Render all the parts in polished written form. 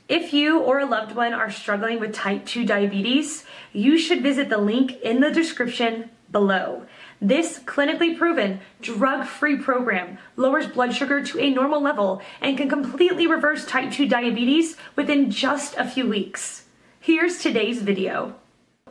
If you or a loved one are struggling with type 2 diabetes, you should visit the link in the description below. This clinically proven, drug-free program lowers blood sugar to a normal level and can completely reverse type 2 diabetes within just a few weeks. Here's today's video.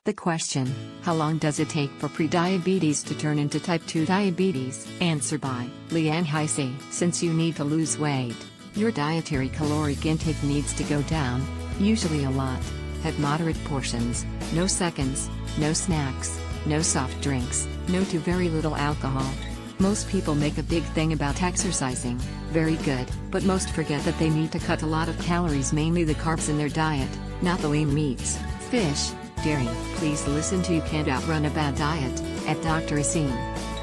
The question, how long does it take for prediabetes to turn into type 2 diabetes? Answer by Leanne Heisey. Since you need to lose weight, your dietary caloric intake needs to go down, usually a lot. Have moderate portions, no seconds, no snacks, no soft drinks, no to very little alcohol. Most people make a big thing about exercising, very good, but most forget that they need to cut a lot of calories, mainly the carbs in their diet, not the lean meats, fish, dairy. Please listen to You Can't Outrun a Bad Diet, at Dr. Asim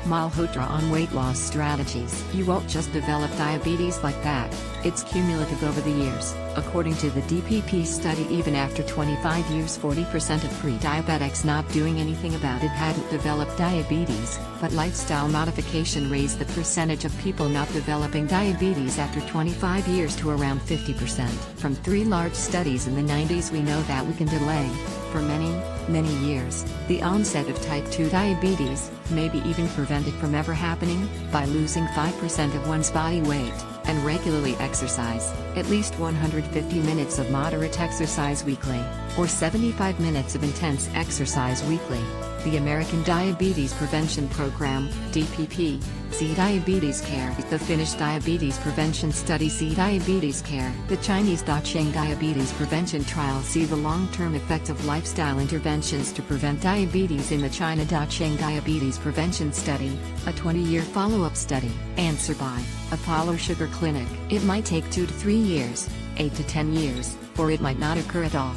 Malhotra on weight loss strategies. You won't just develop diabetes like that, it's cumulative over the years. According to the DPP study, even after 25 years 40% of pre-diabetics not doing anything about it hadn't developed diabetes, but lifestyle modification raised the percentage of people not developing diabetes after 25 years to around 50%. From 3 large studies in the 90s we know that we can delay, for many years, the onset of type 2 diabetes, maybe even prevent it from ever happening, by losing 5% of one's body weight, and regularly exercise, at least 150 minutes of moderate exercise weekly, or 75 minutes of intense exercise weekly. The American Diabetes Prevention Program, DPP, See Diabetes Care, the Finnish Diabetes Prevention Study See Diabetes Care, the Chinese Dacheng Diabetes Prevention Trial See the long-term effect of lifestyle interventions to prevent diabetes in the China Dacheng Diabetes Prevention Study, a 20-year follow-up study. Answer by Apollo Sugar Clinic. It might take 2 to 3 years, 8 to 10 years, or it might not occur at all.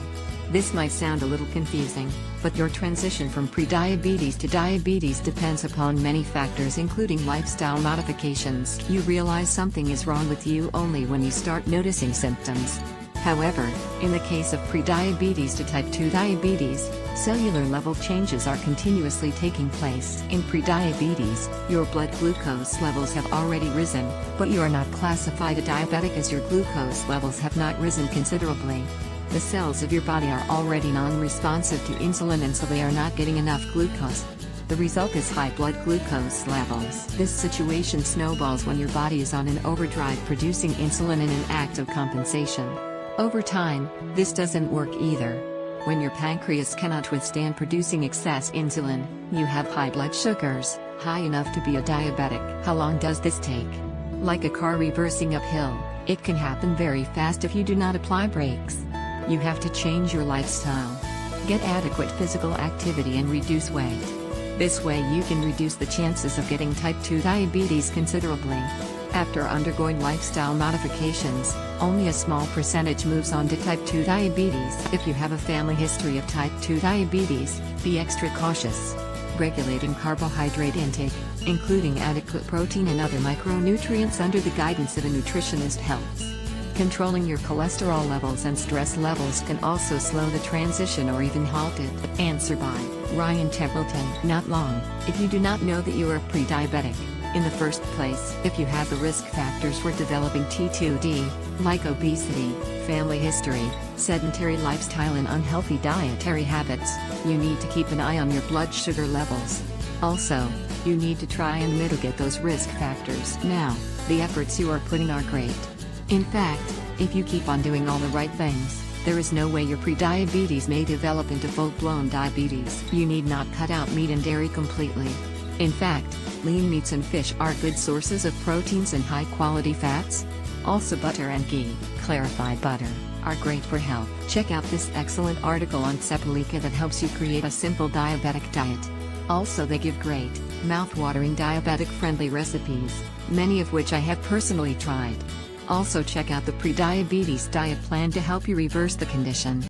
This might sound a little confusing, but your transition from prediabetes to diabetes depends upon many factors, including lifestyle modifications. You realize something is wrong with you only when you start noticing symptoms. However, in the case of prediabetes to type 2 diabetes, cellular level changes are continuously taking place. In prediabetes, your blood glucose levels have already risen, but you are not classified a diabetic as your glucose levels have not risen considerably. The cells of your body are already non-responsive to insulin, and so they are not getting enough glucose. The result is high blood glucose levels. This situation snowballs when your body is on an overdrive producing insulin in an act of compensation. Over time, this doesn't work either. When your pancreas cannot withstand producing excess insulin, you have high blood sugars, high enough to be a diabetic. How long does this take? Like a car reversing uphill, it can happen very fast if you do not apply brakes. You have to change your lifestyle. Get adequate physical activity and reduce weight. This way you can reduce the chances of getting type 2 diabetes considerably. After undergoing lifestyle modifications, only a small percentage moves on to type 2 diabetes. If you have a family history of type 2 diabetes, be extra cautious. Regulating carbohydrate intake, including adequate protein and other micronutrients under the guidance of a nutritionist helps. Controlling your cholesterol levels and stress levels can also slow the transition or even halt it. Answer by Ryan Templeton. Not long, if you do not know that you are pre-diabetic in the first place. If you have the risk factors for developing T2D, like obesity, family history, sedentary lifestyle and unhealthy dietary habits, you need to keep an eye on your blood sugar levels. Also, you need to try and mitigate those risk factors. Now, the efforts you are putting are great. In fact, if you keep on doing all the right things, there is no way your prediabetes may develop into full-blown diabetes. You need not cut out meat and dairy completely. In fact, lean meats and fish are good sources of proteins and high-quality fats. Also butter and ghee, clarified butter, are great for health. Check out this excellent article on Cephalika that helps you create a simple diabetic diet. Also they give great, mouth-watering diabetic-friendly recipes, many of which I have personally tried. Also check out the Prediabetes diet plan to help you reverse the condition.